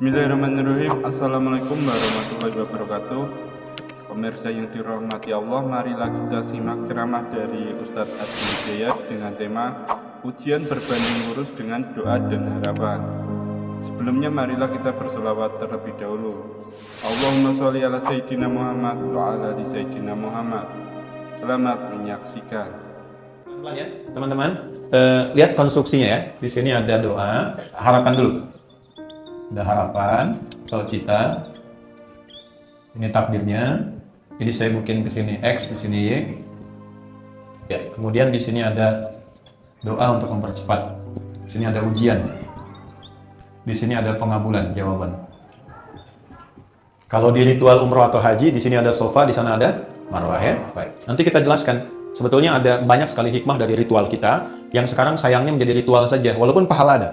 Bismillahirrahmanirrahim. Assalamualaikum warahmatullahi wabarakatuh. Pemirsa yang dirahmati Allah, marilah kita simak ceramah dari Ustadz Adi Hidayat dengan tema Ujian Berbanding Lurus dengan Doa dan Harapan. Sebelumnya marilah kita berselawat terlebih dahulu. Allahumma sholli ala Sayyidina Muhammad wa ala ali Sayyidina Muhammad. Selamat menyaksikan. Teman-teman, lihat konstruksinya ya. Di sini ada doa, harapan dulu. Ada harapan, kalau cita. Ini takdirnya. Jadi saya mungkin ke sini X, di sini Y. Ya, kemudian di sini ada doa untuk mempercepat. Di sini ada ujian. Di sini ada pengabulan jawaban. Kalau di ritual umroh atau haji, di sini ada sofa, di sana ada marwah ya. Baik. Nanti kita jelaskan. Sebetulnya ada banyak sekali hikmah dari ritual kita yang sekarang sayangnya menjadi ritual saja, walaupun pahala ada.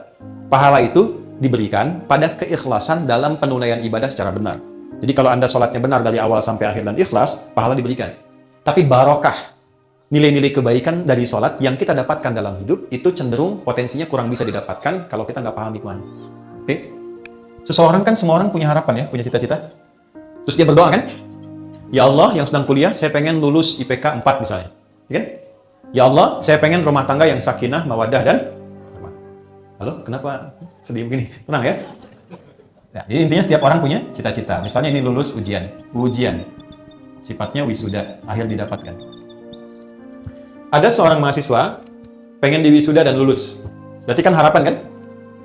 Pahala itu diberikan pada keikhlasan dalam penunaian ibadah secara benar. Jadi kalau Anda sholatnya benar dari awal sampai akhir dan ikhlas, pahala diberikan. Tapi barokah, nilai-nilai kebaikan dari sholat yang kita dapatkan dalam hidup, itu cenderung potensinya kurang bisa didapatkan kalau kita nggak paham hikmahnya. Oke? Seseorang kan, semua orang punya harapan ya, punya cita-cita. Terus dia berdoa kan? Ya Allah, yang sedang kuliah, saya pengen lulus IPK 4 misalnya. Ya kan? Ya Allah, saya pengen rumah tangga yang sakinah, mawaddah, dan halo, kenapa sedih begini? Tenang ya. Nah, jadi intinya setiap orang punya cita-cita. Misalnya ini lulus ujian. Sifatnya wisuda, akhir didapatkan. Ada seorang mahasiswa pengen diwisuda dan lulus. Berarti kan harapan kan?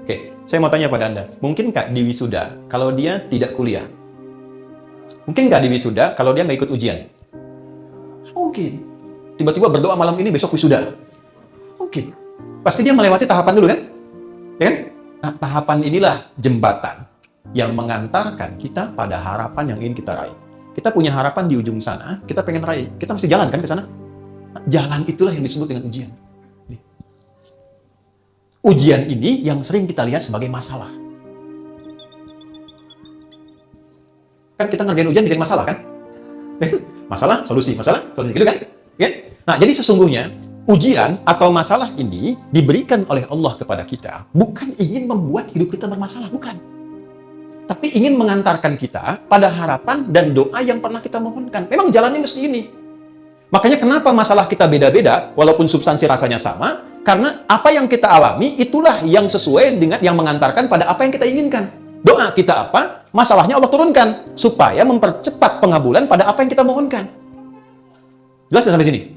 Oke, saya mau tanya pada Anda. Mungkin nggak diwisuda kalau dia tidak kuliah? Mungkin nggak diwisuda kalau dia nggak ikut ujian? Oke. Tiba-tiba berdoa malam ini, besok wisuda. Oke. Pasti dia melewati tahapan dulu kan? Ya kan? Nah, tahapan inilah jembatan yang mengantarkan kita pada harapan yang ingin kita raih. Kita punya harapan di ujung sana, kita pengen raih. Kita mesti jalan kan ke sana? Nah, jalan itulah yang disebut dengan ujian. Ujian ini yang sering kita lihat sebagai masalah. Kan kita ngerjain ujian bikin masalah kan? Masalah, solusi, gitu kan? Ya? Nah, jadi sesungguhnya ujian atau masalah ini diberikan oleh Allah kepada kita bukan ingin membuat hidup kita bermasalah, bukan. Tapi ingin mengantarkan kita pada harapan dan doa yang pernah kita mohonkan. Memang jalannya mesti ini. Makanya kenapa masalah kita beda-beda, walaupun substansi rasanya sama, karena apa yang kita alami itulah yang sesuai dengan yang mengantarkan pada apa yang kita inginkan. Doa kita apa? Masalahnya Allah turunkan supaya mempercepat pengabulan pada apa yang kita mohonkan. Jelas sampai sini?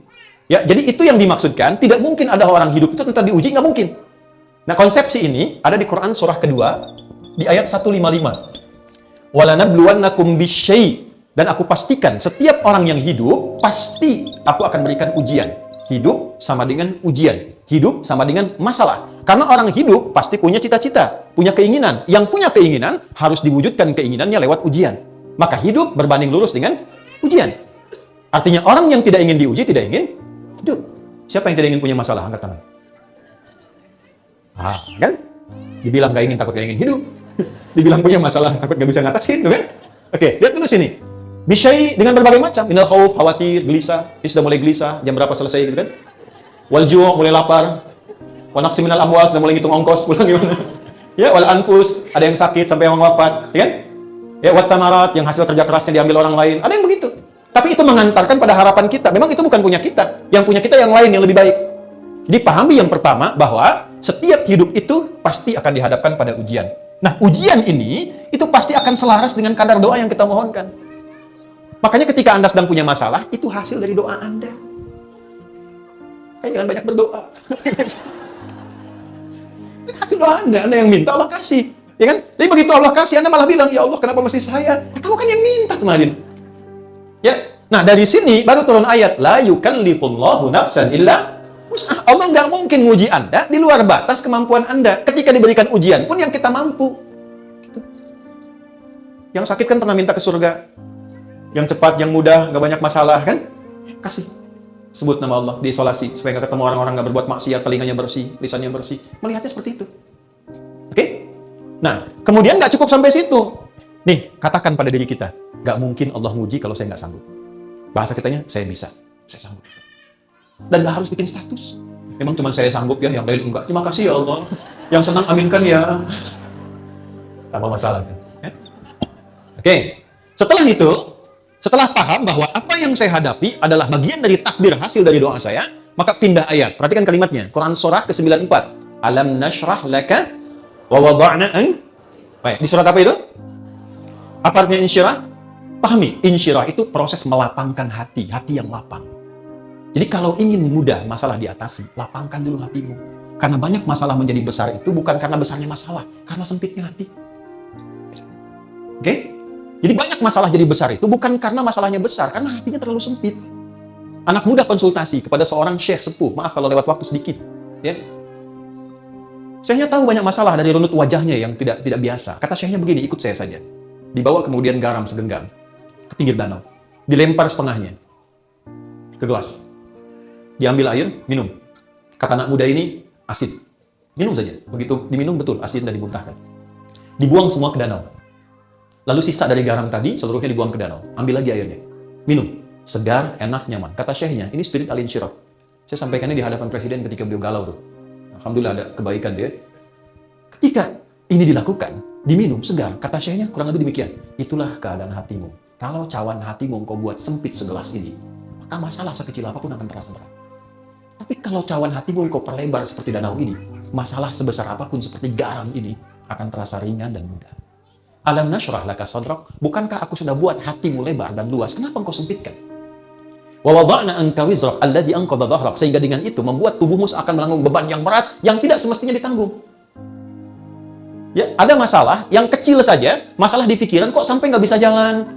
Ya, jadi itu yang dimaksudkan. Tidak mungkin ada orang hidup itu tentang diuji, nggak mungkin. Nah, konsepsi ini ada di Quran surah kedua di ayat 155. Walanabluwannakum bisyai, dan aku pastikan setiap orang yang hidup pasti aku akan berikan ujian. Hidup sama dengan ujian. Hidup sama dengan masalah. Karena orang hidup pasti punya cita-cita, punya keinginan. Yang punya keinginan harus diwujudkan keinginannya lewat ujian. Maka hidup berbanding lurus dengan ujian. Artinya orang yang tidak ingin diuji tidak ingin hidup. Siapa yang tidak ingin punya masalah? Angkat tangan. Ah, kan? Dibilang gak ingin, takut gak ingin hidup. Dibilang punya masalah, takut gak bisa ngatasin, kan? Oke, lihat dulu sini. Bisyai dengan berbagai macam. Minal khauf, khawatir, gelisah. Ini sudah mulai gelisah, jam berapa selesai gitu kan? Wal ju' mulai lapar. Wa naqsi minal amwal, sudah mulai ngitung ongkos, pulang gimana? Ya, wal anfus, ada yang sakit sampai yang wafat, ya kan? Ya, wat thamarat, yang hasil kerja kerasnya diambil orang lain. Ada yang begitu. Tapi itu mengantarkan pada harapan kita. Memang itu bukan punya kita. Yang punya kita yang lain, yang lebih baik. Jadi pahami yang pertama bahwa setiap hidup itu pasti akan dihadapkan pada ujian. Nah, ujian ini itu pasti akan selaras dengan kadar doa yang kita mohonkan. Makanya ketika Anda sedang punya masalah, itu hasil dari doa Anda. Kayak jangan banyak berdoa. Itu hasil doa Anda yang minta, Allah kasih. Ya kan? Jadi begitu Allah kasih, Anda malah bilang, ya Allah kenapa mesti saya? Ya, kamu kan yang minta kemarin. Ya, nah dari sini baru turun ayat la yukallifullahu nafsan illa wus'aha. Allah nggak mungkin menguji Anda di luar batas kemampuan Anda. Ketika diberikan ujian pun yang kita mampu. Gitu. Yang sakit kan pernah minta ke surga, yang cepat, yang mudah, nggak banyak masalah kan? Kasih, sebut nama Allah, diisolasi supaya nggak ketemu orang-orang, nggak berbuat maksiat, telinganya bersih, lisannya bersih. Melihatnya seperti itu. Oke? Nah, kemudian nggak cukup sampai situ. Nih, katakan pada diri kita, gak mungkin Allah nguji kalau saya nggak sanggup. Bahasa kitanya, saya bisa, saya sanggup. Dan gak harus bikin status. Memang cuma saya sanggup ya, yang lain enggak. Terima kasih ya Allah. Yang senang aminkan ya. Tambah masalah. Ya? Oke. Setelah itu, setelah paham bahwa apa yang saya hadapi adalah bagian dari takdir hasil dari doa saya, maka pindah ayat. Perhatikan kalimatnya. Quran surah ke-94. Alam nashrah laka wa wada'na an. Baik, di surat apa itu? Apa artinya insyirah? Pahami, insyirah itu proses melapangkan hati, hati yang lapang. Jadi kalau ingin mudah masalah diatasi, lapangkan dulu hatimu. Karena banyak masalah menjadi besar itu bukan karena besarnya masalah, karena sempitnya hati. Oke? Jadi banyak masalah jadi besar itu bukan karena masalahnya besar, karena hatinya terlalu sempit. Anak muda konsultasi kepada seorang syekh sepuh, maaf kalau lewat waktu sedikit. Ya. Syekhnya tahu banyak masalah dari runut wajahnya yang tidak biasa. Kata syekhnya begini, ikut saya saja. Dibawa kemudian garam segenggam ke pinggir danau. Dilempar setengahnya ke gelas. Diambil air, minum. Kata anak muda ini, asin. Minum saja. Begitu diminum, betul, asin dan dimuntahkan. Dibuang semua ke danau. Lalu sisa dari garam tadi, seluruhnya dibuang ke danau. Ambil lagi airnya. Minum. Segar, enak, nyaman. Kata syekhnya, ini spirit al-insyirah. Saya sampaikannya di hadapan presiden ketika beliau galau tuh. Alhamdulillah ada kebaikan dia. Ketika ini dilakukan, diminum, segar. Kata syekhnya, kurang lebih demikian. Itulah keadaan hatimu. Kalau cawan hatimu engkau buat sempit segelas ini, maka masalah sekecil apapun akan terasa berat. Tapi kalau cawan hatimu engkau perlebar seperti danau ini, masalah sebesar apapun seperti garam ini akan terasa ringan dan mudah. Alam nashrah laka sadrak, bukankah aku sudah buat hatimu lebar dan luas? Kenapa engkau sempitkan? Wa wada'na anka wizrak alladhi anqadha dhahrak, sehingga dengan itu membuat tubuhmu akan menanggung beban yang berat yang tidak semestinya ditanggung. Ya, ada masalah yang kecil saja, masalah di pikiran kok sampai nggak bisa jalan,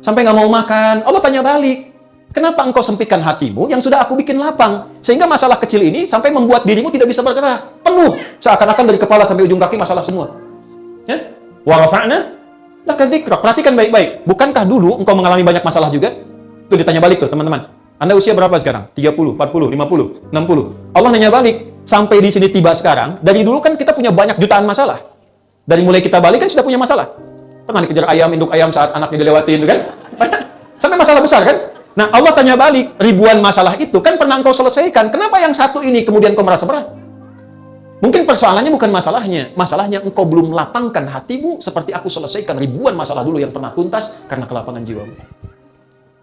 sampai nggak mau makan. Allah tanya balik, kenapa engkau sempitkan hatimu yang sudah aku bikin lapang? Sehingga masalah kecil ini sampai membuat dirimu tidak bisa bergerak. Penuh, seakan-akan dari kepala sampai ujung kaki masalah semua. Ya? Wa rafa'na laka dzikrak. Perhatikan baik-baik. Bukankah dulu engkau mengalami banyak masalah juga? Tuh ditanya balik tuh, teman-teman. Anda usia berapa sekarang? 30, 40, 50, 60. Allah nanya balik. Sampai di sini tiba sekarang, dari dulu kan kita punya banyak jutaan masalah. Dari mulai kita balik kan sudah punya masalah. Pernah dikejar ayam, induk ayam saat anaknya dilewatin, kan? Sampai masalah besar, kan? Nah, Allah tanya balik, ribuan masalah itu kan pernah engkau selesaikan. Kenapa yang satu ini kemudian kau merasa berat? Mungkin persoalannya bukan masalahnya engkau belum lapangkan hatimu seperti aku selesaikan ribuan masalah dulu yang pernah tuntas karena kelapangan jiwamu.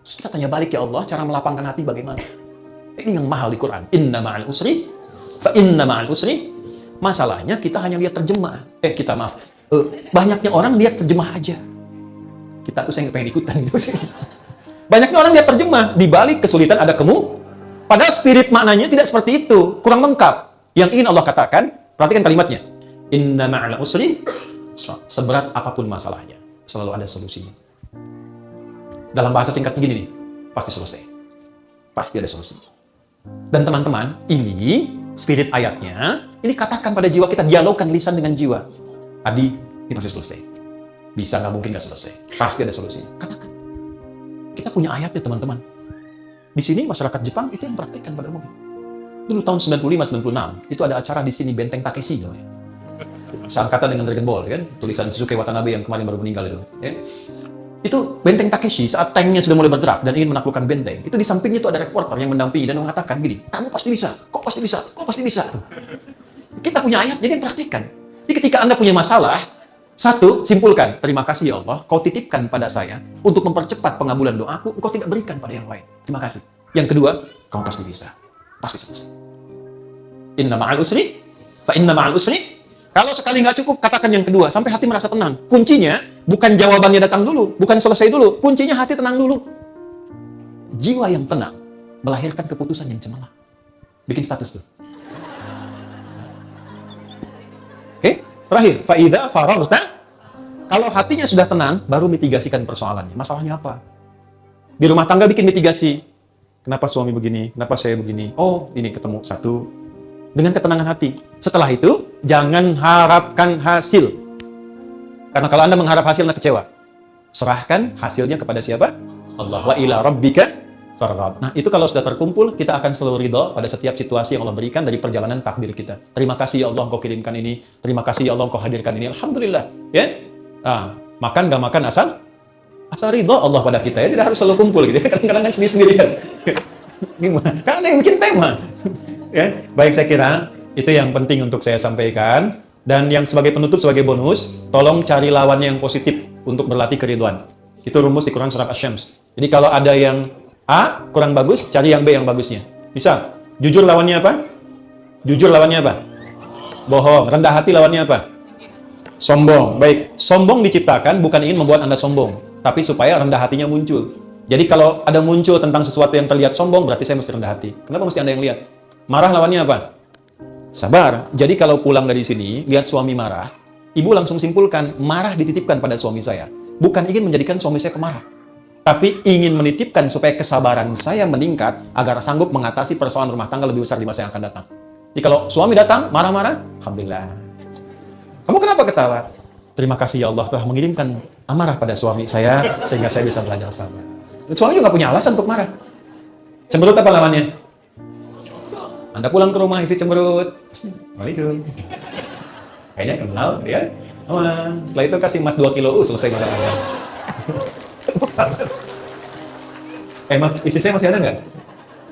Terus kita tanya balik, ya Allah, cara melapangkan hati bagaimana? Ini yang mahal di Quran. Inna ma'al usri, fa inna ma'al usri. Masalahnya kita hanya lihat terjemah. Banyaknya orang lihat terjemah aja. Kita tuh saya nggak pengen ikutan gitu sih. Banyaknya orang lihat terjemah. Di balik kesulitan ada padahal spirit maknanya tidak seperti itu. Kurang lengkap. Yang ingin Allah katakan, perhatikan kalimatnya. Inna ma'al usri, seberat apapun masalahnya, selalu ada solusinya. Dalam bahasa singkat begini nih, pasti selesai. Pasti ada solusinya. Dan teman-teman, ini spirit ayatnya, ini katakan pada jiwa kita, dialogkan lisan dengan jiwa. Adi, ini pasti selesai. Bisa nggak mungkin nggak selesai. Pasti ada solusinya. Katakan. Kita punya ayatnya, teman-teman. Di sini masyarakat Jepang itu yang praktekkan pada umumnya. Dulu tahun 95-96, itu ada acara di sini, Benteng Takeshi. Seangkatan dengan Dragon Ball, kan? Tulisan Shusuke Watanabe yang kemarin baru meninggal itu. Ya? Itu Benteng Takeshi, saat tanknya sudah mulai bergerak dan ingin menaklukkan benteng, itu di sampingnya itu ada reporter yang mendampingi dan mengatakan gini, kamu pasti bisa, kok pasti bisa, kok pasti bisa. Kita punya ayat, jadi perhatikan. Jadi ketika Anda punya masalah, satu, simpulkan, terima kasih ya Allah, kau titipkan pada saya untuk mempercepat pengabulan doaku, engkau tidak berikan pada yang lain. Terima kasih. Yang kedua, kamu pasti bisa. Pasti selesai. Inna ma'al usri, fa inna ma'al usri. Kalau sekali nggak cukup, katakan yang kedua, sampai hati merasa tenang. Kuncinya, bukan jawabannya datang dulu, bukan selesai dulu. Kuncinya hati tenang dulu. Jiwa yang tenang, melahirkan keputusan yang cemerlang. Bikin status tuh. Oke, terakhir. Fa'idha faragta. Kalau hatinya sudah tenang, baru mitigasikan persoalannya. Masalahnya apa? Di rumah tangga bikin mitigasi. Kenapa suami begini? Kenapa saya begini? Oh, ini ketemu satu. Dengan ketenangan hati. Setelah itu, jangan harapkan hasil. Karena kalau Anda mengharap hasil, Anda kecewa. Serahkan hasilnya kepada siapa? Allah. Wa ila rabbika farghab. Nah, itu kalau sudah terkumpul, kita akan selalu ridha pada setiap situasi yang Allah berikan dari perjalanan takdir kita. Terima kasih ya Allah, Engkau kirimkan ini. Terima kasih ya Allah, Engkau hadirkan ini. Alhamdulillah. Ya? Nah, makan nggak makan asal ridho Allah pada kita, ya, tidak harus selalu kumpul gitu. Kadang-kadang kan sendiri-sendirian. Gimana? Karena yang bikin tema. Ya, baik, saya kira itu yang penting untuk saya sampaikan. Dan yang sebagai penutup, sebagai bonus, tolong cari lawannya yang positif untuk berlatih keridhaan. Itu rumus di Quran surat Asy-Syams. Jadi kalau ada yang A kurang bagus, cari yang B yang bagusnya. Misal, jujur lawannya apa? Jujur lawannya apa? Bohong. Rendah hati lawannya apa? Sombong. Baik, sombong diciptakan bukan ingin membuat Anda sombong, tapi supaya rendah hatinya muncul. Jadi kalau ada muncul tentang sesuatu yang terlihat sombong, berarti saya mesti rendah hati. Kenapa mesti Anda yang lihat? Marah lawannya apa? Sabar. Jadi kalau pulang dari sini, lihat suami marah, ibu langsung simpulkan, marah dititipkan pada suami saya. Bukan ingin menjadikan suami saya pemarah, tapi ingin menitipkan supaya kesabaran saya meningkat agar sanggup mengatasi persoalan rumah tangga lebih besar di masa yang akan datang. Jadi kalau suami datang, marah-marah, alhamdulillah. Kamu kenapa ketawa? Terima kasih ya Allah telah mengirimkan amarah pada suami saya, sehingga saya bisa belajar sabar. Suami juga punya alasan untuk marah. Cemberut apa lawannya? Anda pulang ke rumah isi cemberut. Waalaikumsalam. Kayaknya kenal ya. Setelah itu kasih emas 2 kilo, selesai masalahnya. Isi saya masih ada nggak?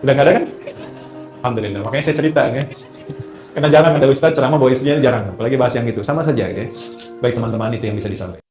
Udah nggak ada kan? Alhamdulillah. Makanya saya cerita ya. Karena jarang ada ustadz ceramah bawa istrinya jarang. Apalagi bahas yang itu. Sama saja ya. Baik teman-teman, itu yang bisa disampaikan.